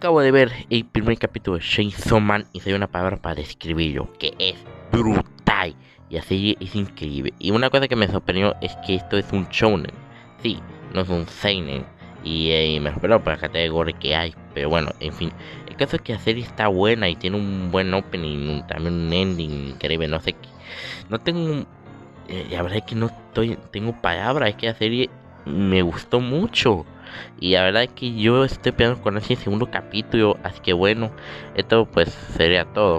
acabo de ver el primer capítulo de Chainsaw Man y soy una palabra para describirlo, que es brutal. Y así es increíble. Y una cosa que me sorprendió es que esto es un shounen. Sí, no es un seinen. Y me espero por la categoría que hay. Pero bueno, en fin. El caso es que la serie está buena y tiene un buen opening, también un ending increíble. No sé qué. No tengo. La verdad es que no tengo palabras. Es que la serie me gustó mucho. Y la verdad es que yo estoy esperando con ese segundo capítulo. Así que bueno, esto pues sería todo.